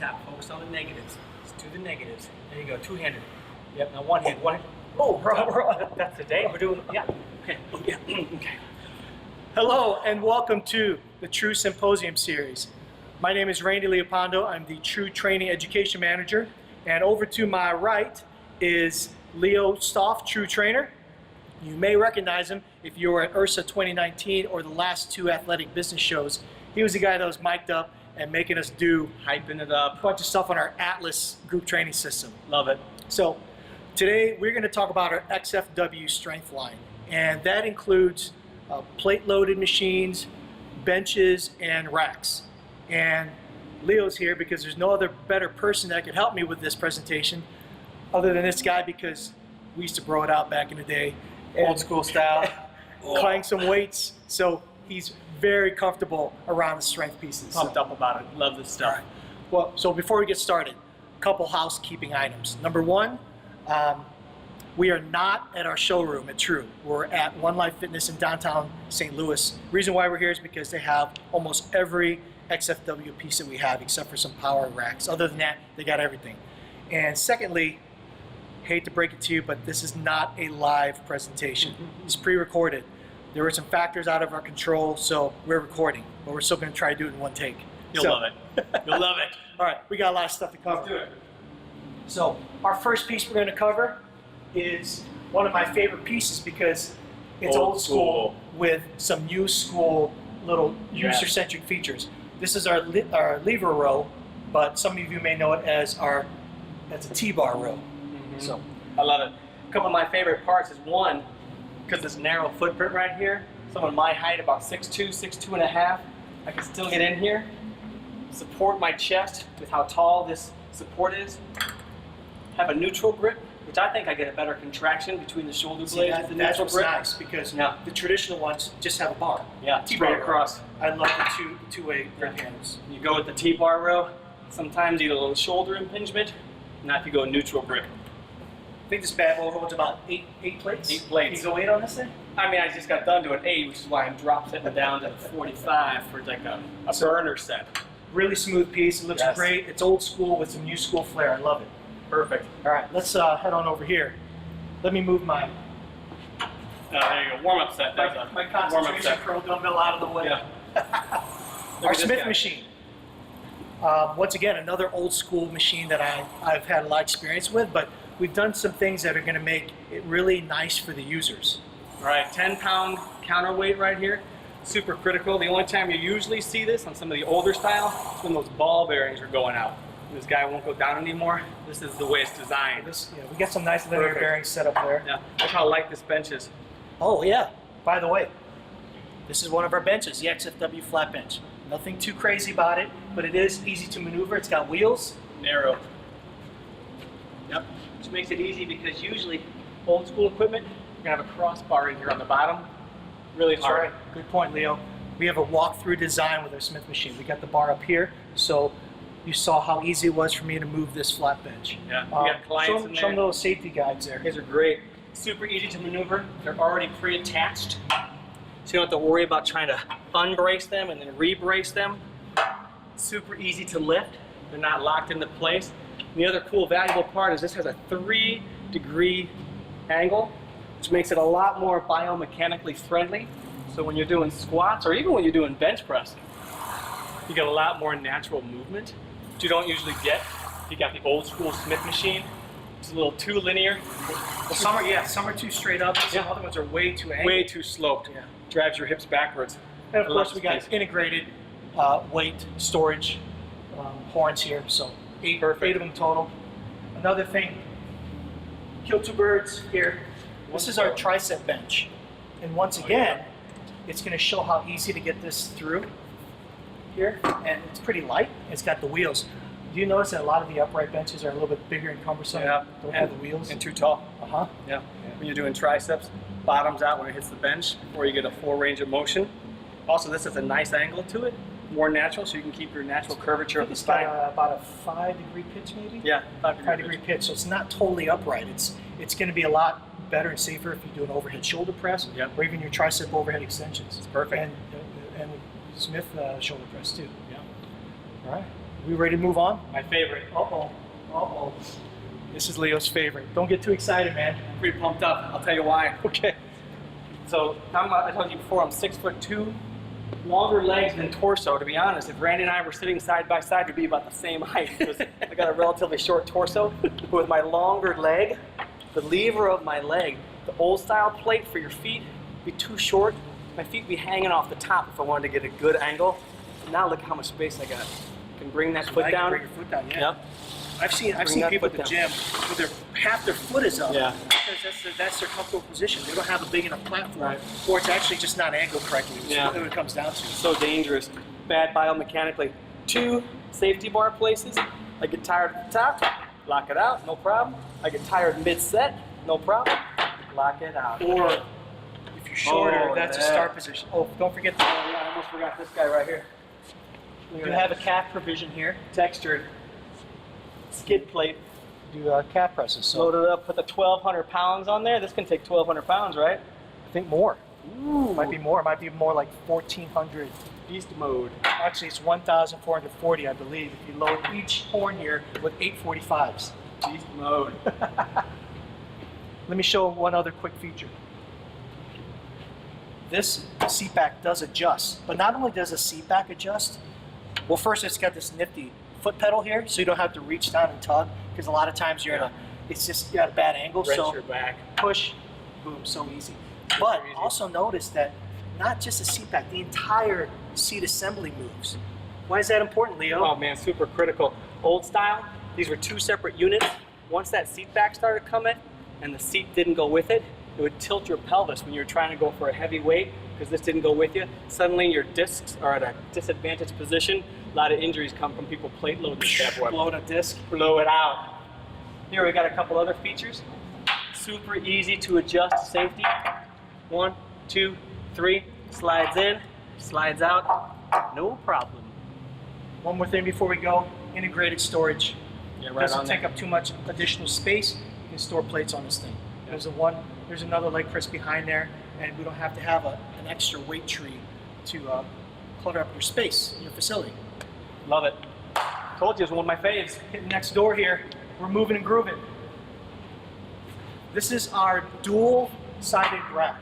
tap. Focus on the negatives. Let's do the negatives. There you go, two-handed. Yep, now one hand. Oh, that's the day. We're doing, yeah. Okay, oh, yeah, okay. Hello and welcome to the True Symposium series. My name is Randy Leopondo. I'm the True Training Education Manager. And over to my right is Leo Stoff, True Trainer. You may recognize him if you were at URSA 2019 or the last two athletic business shows. He was the guy that was mic'd up and making us do Hyping it up. a bunch of stuff on our Atlas group training system. Love it. So today we're going to talk about our XFW strength line, and that includes plate-loaded machines, benches, and racks. And Leo's here because there's no other better person that could help me with this presentation other than this guy, because we used to bro it out back in the day. Old school style. Clang some weights, so he's very comfortable around the strength pieces. Pumped up about it. Love this stuff. Well, so before we get started, a couple housekeeping items. Number one, we are not at our showroom at True. We're at One Life Fitness in downtown St. Louis. Reason why we're here is because they have almost every XFW piece that we have except for some power racks. Other than that, they got everything. And secondly, hate to break it to you, but this is not a live presentation. It's pre-recorded. There were some factors out of our control, so we're recording, but we're still going to try to do it in one take. You'll love it. You'll love it. All right, we got a lot of stuff to cover. Let's do it. So our first piece we're going to cover is one of my favorite pieces because it's old school with some new school little user-centric features. This is our lever row, but some of you may know it as that's a T-bar row. So I love it. A couple of my favorite parts is one, because this narrow footprint right here, someone my height, about 6'2", 6'2 and a half, I can still get in here, support my chest with how tall this support is, have a neutral grip, which I think I get a better contraction between the shoulder blades with the neutral grip. That's nice because the traditional ones just have a bar. Yeah, T-bar across. I love the two-way grip handles. You go with the T-bar row, sometimes you get a little shoulder impingement, not if you go neutral grip. I think this bad boy holds about eight plates. 8 plates. Can you go 8 on this thing? I mean, I just got done doing 8, which is why I'm drop setting down to 45 for like a burner set. Really smooth piece. It looks great. It's old school with some new school flair. I love it. Perfect. All right, let's head on over here. Let me move my there you go. Warm-up set. my concentration curl dumbbell out of the way. Yeah. Our Smith machine. Once again, another old school machine that I've had a lot of experience with, but we've done some things that are going to make it really nice for the users. All right, 10-pound counterweight right here. Super critical. The only time you usually see this on some of the older style is when those ball bearings are going out. This guy won't go down anymore. This is the way it's designed. We got some nice linear bearings set up there. Yeah, look how light this bench is. Oh yeah, by the way, this is one of our benches, the XFW flat bench. Nothing too crazy about it, but it is easy to maneuver. It's got wheels. Narrow. Yep, which makes it easy because usually old school equipment, you're gonna have a crossbar in here on the bottom. Really hard. That's right. Good point, Leo. We have a walk-through design with our Smith machine. We got the bar up here, so you saw how easy it was for me to move this flat bench. Yeah, you got clients in there. Show them those safety guides there. These are great. Super easy to maneuver. They're already pre-attached, so you don't have to worry about trying to unbrace them and then re-brace them. Super easy to lift. They're not locked into place. And the other cool, valuable part is this has a 3-degree angle, which makes it a lot more biomechanically friendly. So when you're doing squats, or even when you're doing bench press, you get a lot more natural movement, which you don't usually get if you got the old school Smith machine. It's a little too linear. Well, some are too straight up, and some other ones are way too angled. Way too sloped. Yeah. Drives your hips backwards. And of course we got integrated weight storage horns here, so 8 of them total. Another thing, kill two birds here. This is our tricep bench, and once again, it's going to show how easy to get this through here, and it's pretty light. It's got the wheels. Do you notice that a lot of the upright benches are a little bit bigger and cumbersome? Yeah, don't have the wheels and too tall. Yeah. When you're doing triceps, bottoms out when it hits the bench, or you get a full range of motion. Also, this has a nice angle to it, more natural, so you can keep your natural curvature of the spine. Got about a 5-degree pitch, maybe. Yeah, 5-degree pitch. So it's not totally upright. It's going to be a lot better and safer if you do an overhead shoulder press, or even your tricep overhead extensions. It's perfect. And Smith shoulder press too. Yeah. All right. We ready to move on? My favorite. Uh-oh. Uh-oh. This is Leo's favorite. Don't get too excited, man. I'm pretty pumped up. I'll tell you why. Okay. So I told you before, I'm 6'2", longer legs than torso. To be honest, if Randy and I were sitting side by side, we'd be about the same height. Because I got a relatively short torso. But with my longer leg, the lever of my leg, the old style plate for your feet would be too short. My feet would be hanging off the top if I wanted to get a good angle. Now look how much space I got. I can bring that foot down. Bring your foot down, yeah. Yep. I've seen people at the gym with half their foot is up. Yeah. Because that's their comfortable position. They don't have a big enough platform, Right. or it's actually just not angled correctly. Yeah. That's what it comes down to. So dangerous. Bad biomechanically. 2 safety bar places. I get tired at the top, lock it out, no problem. I get tired mid-set, no problem. Lock it out. Or if you're shorter, that's a yeah. start position. Oh, don't forget the. I almost forgot this guy right here. You have a calf provision here. Textured skid plate. Do calf presses. So Load it up, put the 1,200 pounds on there. This can take 1,200 pounds, right? I think more. Ooh. Might be more. It might be more like 1,400. Beast mode. Actually, it's 1,440, I believe, if you load each horn here with 845s. Beast mode. Let me show one other quick feature. This seat back does adjust, but not only does the seat back adjust, well, first it's got this nifty foot pedal here, so you don't have to reach down and tug, because a lot of times you're it's just you're at a bad angle, Wrench so your back. push, boom, so easy. But easy. also notice that not just the seat back, the entire seat assembly moves. Why is that important, Leo? Oh man, super critical. Old style, these were 2 separate units. Once that seat back started coming and the seat didn't go with it, it would tilt your pelvis when you're trying to go for a heavy weight because this didn't go with you. Suddenly your discs are at a disadvantaged position. A lot of injuries come from people plate loading this bad boy. Blow a disc. Blow it out. Here we got a couple other features. Super easy to adjust to safety. 1, 2, 3, slides in, slides out, no problem. One more thing before we go, integrated storage. Yeah, right Doesn't on take there. up too much additional space. You can store plates on this thing. There's another leg press behind there, and we don't have to have an extra weight tree to clutter up your space in your facility. Love it. Told you it was one of my faves. Hitting next door here, we're moving and grooving. This is our dual-sided rack.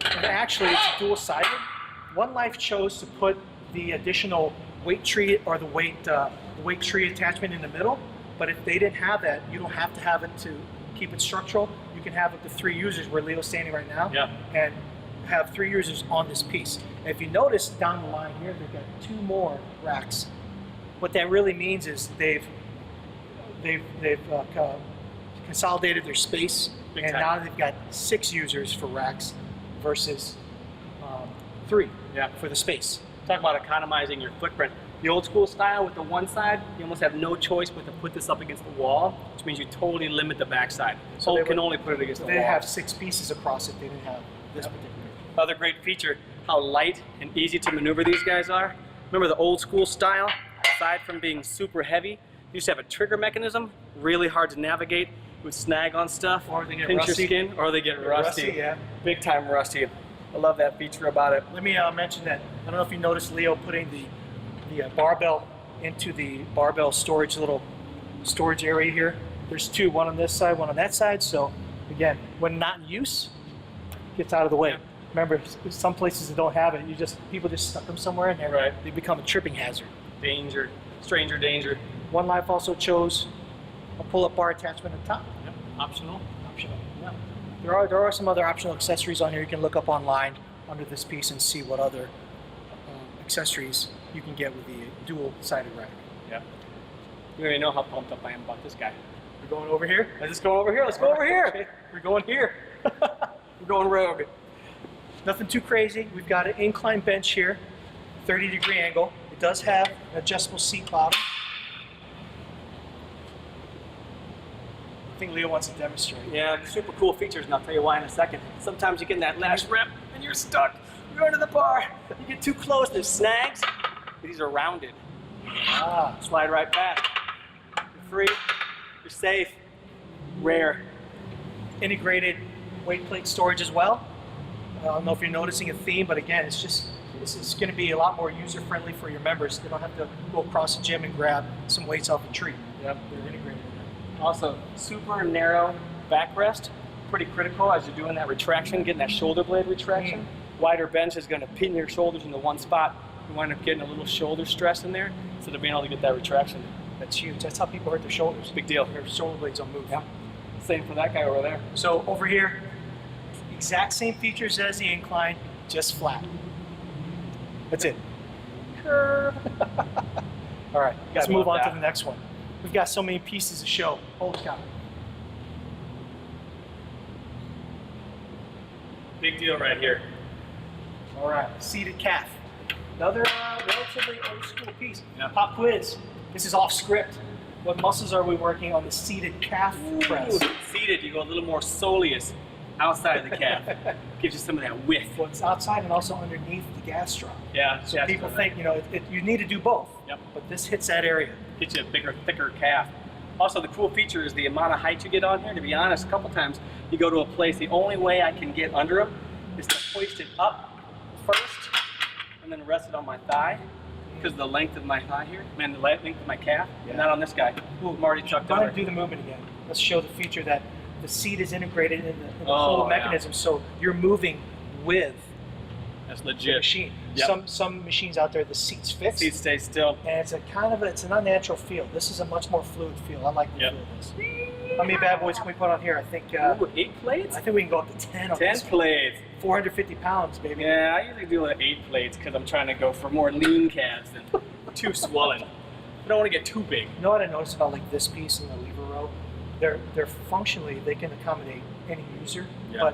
And actually, it's dual-sided. One Life chose to put the additional weight tree or the weight tree attachment in the middle, but if they didn't have that, you don't have to have it to keep it structural. You can have up to 3 users where Leo's standing right now, and have 3 users on this piece. And if you notice down the line here, they've got 2 more racks. What that really means is they've consolidated their space, Big and time. now they've got 6 users for racks versus 3 for the space. Talk about economizing your footprint. The old school style with the one side, you almost have no choice but to put this up against the wall, which means you totally limit the backside. So they you can would- only put it against the They wall. have 6 pieces across if they didn't have this particular. Other great feature, how light and easy to maneuver these guys are. Remember the old school style? Aside from being super heavy, you used to have a trigger mechanism, really hard to navigate, would snag on stuff, Or they get pinch rusty. your skin, or they get rusty. Yeah. Big time rusty. I love that feature about it. Let me mention that. I don't know if you noticed Leo putting the barbell into the barbell little storage area here. There's 2, one on this side, one on that side. So again, when not in use, it gets out of the way. Yeah. Remember, some places that don't have it, people just stuck them somewhere in there. Right. They become a tripping hazard. Danger, stranger danger. One Life also chose a pull-up bar attachment at the top. Yep. Optional. Optional. Yeah. There are some other optional accessories on here. You can look up online under this piece and see what other accessories you can get with the dual-sided rack. Yep. You already know how pumped up I am about this guy. We're going over here. Let's just go over here. Let's go over here. Okay. We're going here. We're going rogue. Nothing too crazy. We've got an incline bench here, 30-degree angle. It does have an adjustable seat bottom. I think Leo wants to demonstrate. Yeah, super cool features, and I'll tell you why in a second. Sometimes you get in that last rep, and you're stuck. You're under the bar. You get too close, and it snags. These are rounded. Slide right past. You're free. You're safe. Rare. Integrated weight plate storage as well. I don't know if you're noticing a theme, but again, it's just, this is going to be a lot more user-friendly for your members. They don't have to go across the gym and grab some weights off a tree. Yep. They're integrated in there. Also, super narrow backrest, pretty critical as you're doing that retraction, getting that shoulder blade retraction. Wider bench is going to pin your shoulders into one spot. You wind up getting a little shoulder stress in there instead of being able to get that retraction. That's huge. That's how people hurt their shoulders. Big deal. Their shoulder blades don't move. Yeah. Same for that guy over there. So over here, exact same features as the Incline, just flat. That's it. Curve. All right, let's move on that. to the next one. We've got so many pieces to show. Holy cow. Big deal right here. All right, seated calf. Another relatively old school piece. Yeah. Pop quiz. This is off script. What muscles are we working on the seated calf press? Ooh, seated, you go a little more soleus outside of the calf. Gives you some of that width. Well, it's outside and also underneath the gastroc. Yeah. So people think, you know, you need to do both. Yep. But this hits that area. Get you a bigger, thicker calf. Also, the cool feature is the amount of height you get on here. To be honest, a couple times you go to a place, the only way I can get under them is to hoist it up first and then rest it on my thigh because of the length of my thigh here, and the length of my calf. Yeah. Not on this guy. Ooh, I'm already chucked Go ahead under. and do the movement again. Let's show the feature that the seat is integrated in the Oh, whole mechanism, so you're moving with That's the legit. machine. Yep. Some machines out there, the seat's fixed, Seat stays still. and it's it's an unnatural feel. This is a much more fluid feel. I like the Yep. feel of this. How many bad boys can we put on here? I think Ooh, 8 plates? I think we can go up to 10 on 10 this one. plates. 450 pounds, baby. Yeah, I usually do 8 plates because I'm trying to go for more lean calves than too swollen. I don't want to get too big. You know what I noticed about like this piece and the lever row? They're functionally, they can accommodate any user, Yeah.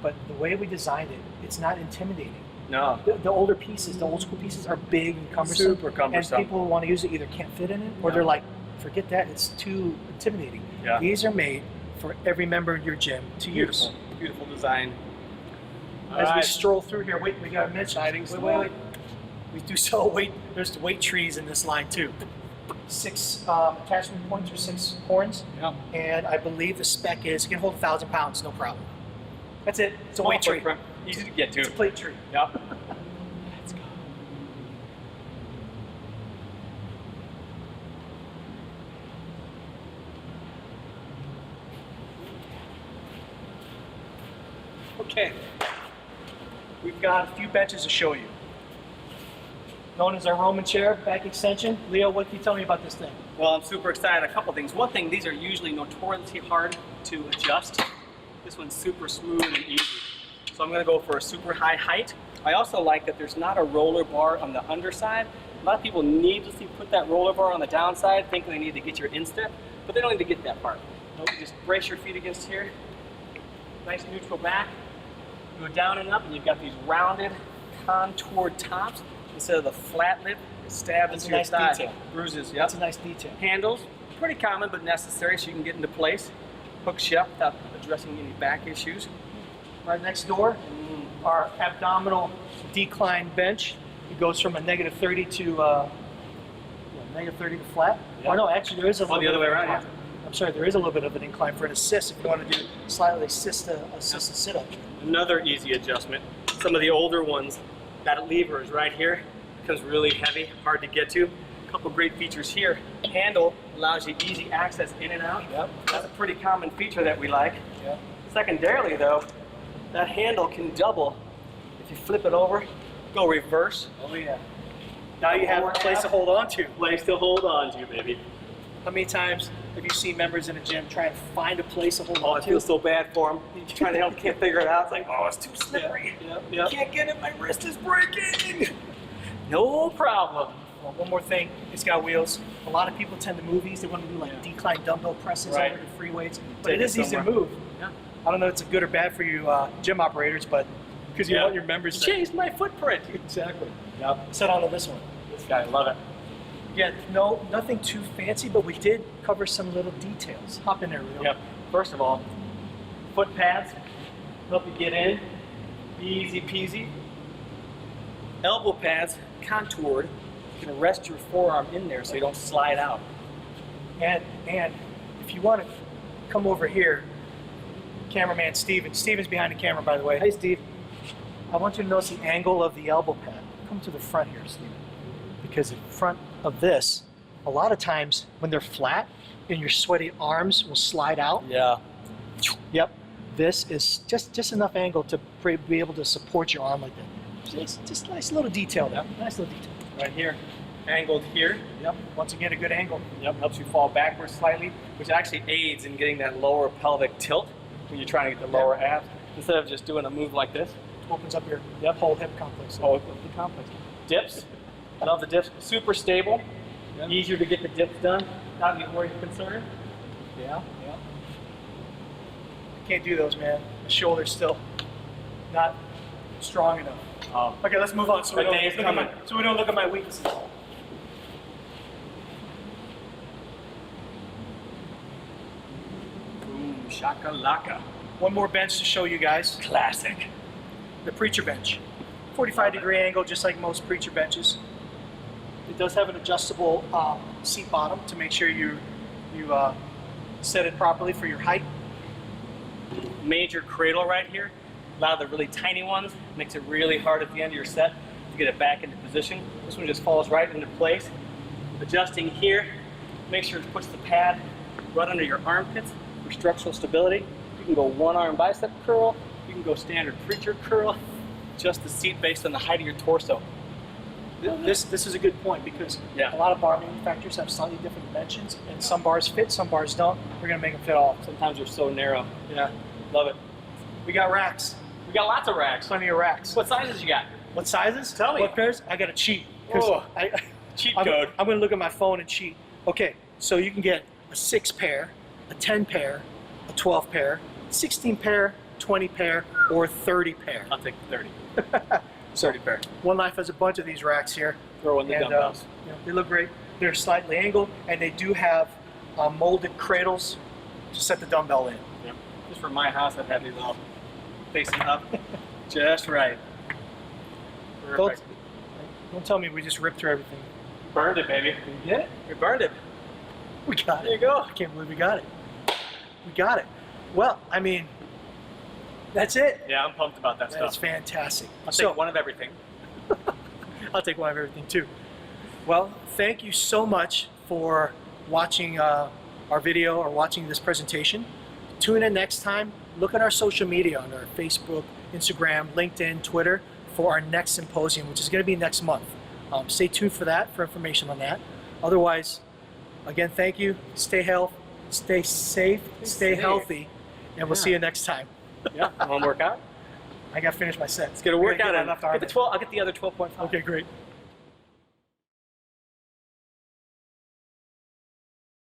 but the way we designed it, it's not intimidating. No. The older pieces, the old school pieces are big and cumbersome. Super cumbersome. And people who want to use it either can't fit in it or Yeah. they're like, forget that, it's too intimidating. Yeah. These are made for every member in your gym to use. Beautiful. Beautiful design. As we Alright. stroll through here, wait, we got to mention. Exciting Wait. We do sell weight. There's the weight trees in this line too. 6 attachment points or 6 horns. Yep. And I believe the spec is it can hold 1,000 pounds, no problem. That's it. It's a Small weight tree. footprint. Easy to get to. It's a plate tree. Yep. Let's go. Okay. We've got a few benches to show you. Known as our Roman chair, back extension. Leo, what can you tell me about this thing? Well, I'm super excited. A couple things. One thing, these are usually notoriously hard to adjust. This one's super smooth and easy. So I'm gonna go for a super high height. I also like that there's not a roller bar on the underside. A lot of people needlessly put that roller bar on the downside, thinking they need to get your instep, but they don't need to get that part. Nope, you just brace your feet against here. Nice neutral back. Go down and up, and you've got these rounded, contoured tops instead of the flat lip that stabs That's into a your nice thigh. detail. Bruises, yep. That's a nice detail. Handles, pretty common but necessary so you can get into place. Hooks you up without addressing any back issues. Right next door, our abdominal decline bench. It goes from a -30 to -30 to flat. Yeah. Oh no, actually there is a little the other bit way of around, incline. I'm sorry, there is a little bit of an incline for an assist if you want to do slightly assist a sit-up. Another easy adjustment. Some of the older ones, that lever is right here. Becomes really heavy, hard to get to. A couple great features here. Handle allows you easy access in and out. Yep. That's a pretty common feature that we like. Yep. Secondarily though, that handle can double. If you flip it over, go reverse. Oh yeah. Now you have a place to hold on to. Place to hold on to, baby. How many times have you seen members in a gym try and find a place to hold Oh, on I to? feel so bad for him. He's trying to help, can't figure it out. It's like, oh, it's too slippery. Yep. Can't get it, my wrist is breaking. No problem. Well, one more thing, it's got wheels. A lot of people tend to move these. They want to do like decline dumbbell presses Right. over the free weights, but Take it it is easy to somewhere. move. Yeah. I don't know if it's good or bad for you gym operators, but because you Yeah. want your members to Changed my footprint. exactly Yep. set onto this one. This guy, love it. Again, nothing too fancy, but we did cover some little details. Hop in there, Leo. Yep. First of all, foot pads help you get in, easy peasy. Elbow pads, contoured. You can rest your forearm in there so you don't slide out. And if you want to come over here, cameraman Steven. Steven's behind the camera, by the way. Hey, Steve. I want you to notice the angle of the elbow pad. Come to the front here, Steve. Because in front of this, a lot of times when they're flat and your sweaty arms will slide out. Yeah. Yep. This is just enough angle to be able to support your arm like that. Just nice little detail there. Nice little detail. Right here. Angled here. Yep. Once again, a good angle. Yep. Helps you fall backwards slightly, which actually aids in getting that lower pelvic tilt when you're trying to get the lower abs. Instead of just doing a move like this. Opens up your whole hip complex. Oh, the complex. Dips. I love the dips. Super stable. Yep. Easier to get the dips done without any worry or concern. Yeah. Yeah. Can't do those, man. The shoulder's still not strong enough. Okay, let's move on so we don't look at my weaknesses. Boom, shakalaka. One more bench to show you guys. Classic. The preacher bench. 45-degree angle, just like most preacher benches. It does have an adjustable seat bottom to make sure you set it properly for your height. Major cradle right here. A lot of the really tiny ones makes it really hard at the end of your set to get it back into position. This one just falls right into place. Adjusting here, make sure it puts the pad right under your armpits for structural stability. You can go one arm bicep curl, you can go standard preacher curl, adjust the seat based on the height of your torso. This is a good point because a lot of bar manufacturers have slightly different dimensions, and some bars fit, some bars don't. We're gonna make them fit all. Sometimes they're so narrow. Yeah, love it. We got racks. We got lots of racks. Plenty of racks. What sizes you got? What sizes? Tell me. What pairs? I got to cheat. Cheat code. I'm gonna look at my phone and cheat. Okay, so you can get a 6 pair, a 10 pair, a 12 pair, 16 pair, 20 pair, or 30 pair. I'll take the 30. 30 pair. One Life has a bunch of these racks here. Throw in the dumbbells. They look great. They're slightly angled, and they do have molded cradles to set the dumbbell in. Yep. Just for my house, I've had these all facing up. Just right. Perfect. Don't tell me we just ripped through everything. Burned it, baby. We did it. We burned it. We got it. There you go. I can't believe we got it. We got it. Well, I mean, that's it. Yeah, I'm pumped about that stuff. That's fantastic. I'll take one of everything. I'll take one of everything too. Well, thank you so much for watching our video or watching this presentation. Tune in next time. Look at our social media on our Facebook, Instagram, LinkedIn, Twitter for our next symposium, which is going to be next month. Stay tuned for that, for information on that. Otherwise, again, thank you. Stay healthy, stay safe, stay healthy, and we'll see you next time. Yeah, want to work out? I got to finish my set. Let's get a workout in. I'll Get the other 12.5. Okay, great.